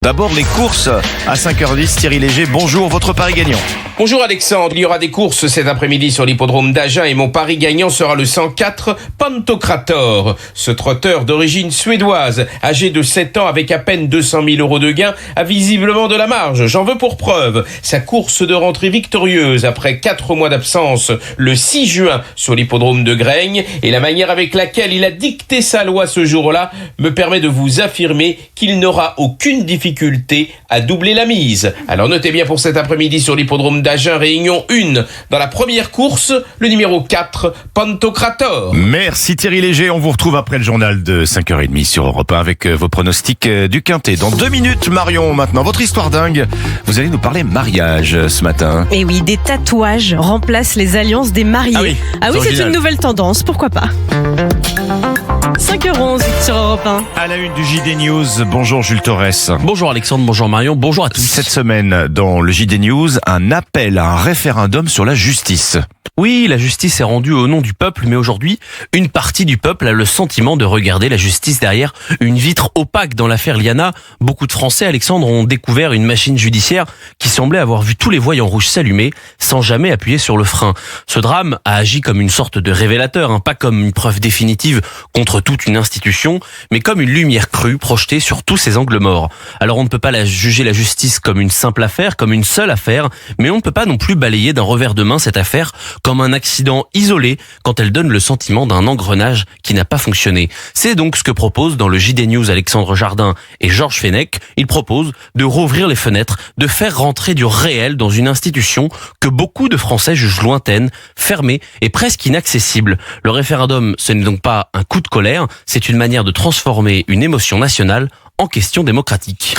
D'abord les courses à 5h10. Thierry Léger, bonjour, votre pari gagnant. Bonjour Alexandre, il y aura des courses cet après-midi sur l'hippodrome d'Agen et mon pari gagnant sera le 104 Pantokrator. Ce trotteur d'origine suédoise, âgé de 7 ans avec à peine 200 000 euros de gains, a visiblement de la marge. J'en veux pour preuve sa course de rentrée victorieuse après 4 mois d'absence le 6 juin sur l'hippodrome de Graignes et la manière avec laquelle il a dicté sa loi ce jour-là me permet de vous affirmer qu'il n'aura aucune difficulté à doubler la mise. Alors notez bien pour cet après-midi sur l'hippodrome d'Agen, réunion 1. Dans la première course, le numéro 4, Pantokrator. Merci Thierry Léger, on vous retrouve après le journal de 5h30 sur Europe 1 avec vos pronostics du Quintet. Dans 2 minutes, Marion, maintenant, votre histoire dingue. Vous allez nous parler mariage ce matin. Et oui, des tatouages remplacent les alliances des mariés. Ah oui, c'est une nouvelle tendance, pourquoi pas. 5h11 sur Europe 1. À la une du JD News, bonjour Jules Torres. Bonjour Alexandre, bonjour Marion, bonjour à tous. Cette semaine, dans le JD News, un appel à un référendum sur la justice. Oui, la justice est rendue au nom du peuple, mais aujourd'hui, une partie du peuple a le sentiment de regarder la justice derrière une vitre opaque. Dans l'affaire Liana, beaucoup de Français, Alexandre, ont découvert une machine judiciaire qui semblait avoir vu tous les voyants rouges s'allumer sans jamais appuyer sur le frein. Ce drame a agi comme une sorte de révélateur, pas comme une preuve définitive contre toute une institution, mais comme une lumière crue projetée sur tous ces angles morts. Alors on ne peut pas juger la justice comme une simple affaire, comme une seule affaire, mais on ne peut pas non plus balayer d'un revers de main cette affaire comme un accident isolé quand elle donne le sentiment d'un engrenage qui n'a pas fonctionné. C'est donc ce que proposent dans le JD News Alexandre Jardin et Georges Fenech. Ils proposent de rouvrir les fenêtres, de faire rentrer du réel dans une institution que beaucoup de Français jugent lointaine, fermée et presque inaccessible. Le référendum, ce n'est donc pas un coup de colère, c'est une manière de transformer une émotion nationale en question démocratique.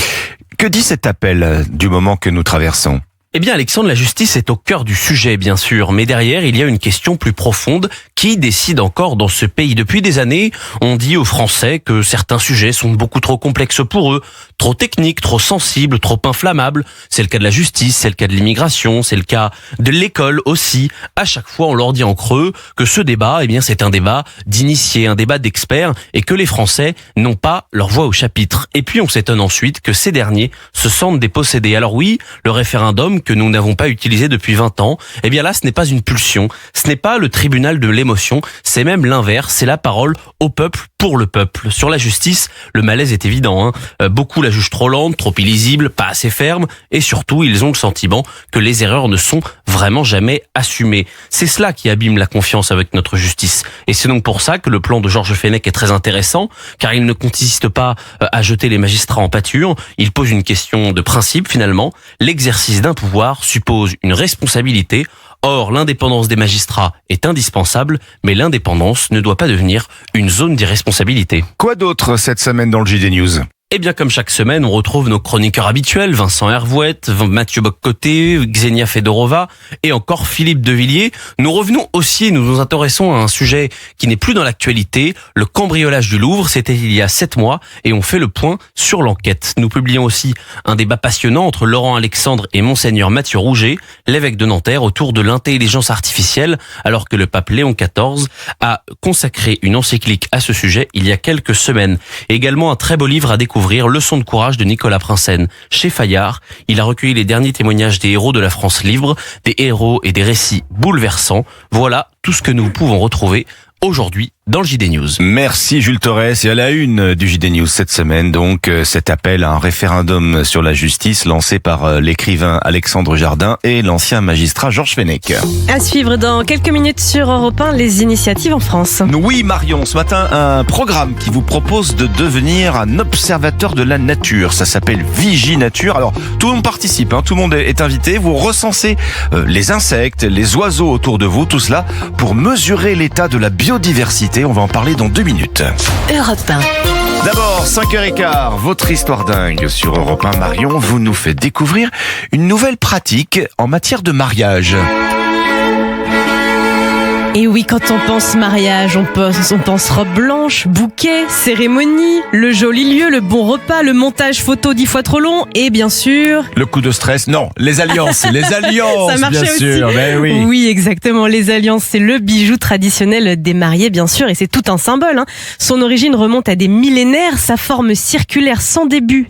Que dit cet appel du moment que nous traversons ? Eh bien Alexandre, la justice est au cœur du sujet bien sûr, mais derrière il y a une question plus profonde. Qui décide encore dans ce pays ? Depuis des années, on dit aux Français que certains sujets sont beaucoup trop complexes pour eux, trop techniques, trop sensibles, trop inflammables. C'est le cas de la justice, c'est le cas de l'immigration, c'est le cas de l'école aussi. À chaque fois on leur dit en creux que ce débat, eh bien c'est un débat d'initiés, un débat d'experts et que les Français n'ont pas leur voix au chapitre. Et puis on s'étonne ensuite que ces derniers se sentent dépossédés. Alors oui, le référendum que nous n'avons pas utilisé depuis 20 ans, eh bien là, ce n'est pas une pulsion, ce n'est pas le tribunal de l'émotion, c'est même l'inverse, c'est la parole au peuple pour le peuple. Sur la justice, le malaise est évident, Beaucoup la jugent trop lente, trop illisible, pas assez ferme, et surtout, ils ont le sentiment que les erreurs ne sont vraiment jamais assumées. C'est cela qui abîme la confiance avec notre justice. Et c'est donc pour ça que le plan de Georges Fenech est très intéressant, car il ne consiste pas à jeter les magistrats en pâture, il pose une question de principe finalement. L'exercice d'un pouvoir suppose une responsabilité. Or, l'indépendance des magistrats est indispensable, mais l'indépendance ne doit pas devenir une zone d'irresponsabilité. Quoi d'autre cette semaine dans le JD News ? Eh bien, comme chaque semaine, on retrouve nos chroniqueurs habituels, Vincent Hervouette, Mathieu Bock-Côté, Xenia Fedorova et encore Philippe Devilliers. Nous revenons aussi et nous nous intéressons à un sujet qui n'est plus dans l'actualité, le cambriolage du Louvre. C'était il y a 7 mois et on fait le point sur l'enquête. Nous publions aussi un débat passionnant entre Laurent Alexandre et Monseigneur Mathieu Rouget, l'évêque de Nanterre, autour de l'intelligence artificielle, alors que le pape Léon XIV a consacré une encyclique à ce sujet il y a quelques semaines. Et également un très beau livre à découvrir, Leçon de courage de Nicolas Prinsen chez Fayard. Il a recueilli les derniers témoignages des héros de la France libre, des héros et des récits bouleversants. Voilà tout ce que nous pouvons retrouver aujourd'hui dans le JD News. Merci Jules Torres. Et à la une du JD News cette semaine, donc, cet appel à un référendum sur la justice lancé par l'écrivain Alexandre Jardin et l'ancien magistrat Georges Fenech. À suivre dans quelques minutes sur Europe 1, les initiatives en France. Oui Marion, ce matin, un programme qui vous propose de devenir un observateur de la nature. Ça s'appelle Viginature. Alors, tout le monde participe, tout le monde est invité. Vous recensez les insectes, les oiseaux autour de vous, tout cela pour mesurer l'état de la biodiversité. On va en parler dans 2 minutes. Europe 1. D'abord, 5h15, votre histoire dingue sur Europe 1. Marion, vous nous faites découvrir une nouvelle pratique en matière de mariage. Et oui, quand on pense mariage, on pense robe blanche, bouquet, cérémonie, le joli lieu, le bon repas, le montage photo 10 fois trop long et bien sûr... Le coup de stress, non, les alliances, les alliances, ça marchait bien aussi. sûr, mais oui. Oui, exactement, les alliances, c'est le bijou traditionnel des mariés, bien sûr, et c'est tout un symbole. Son origine remonte à des millénaires, sa forme circulaire sans début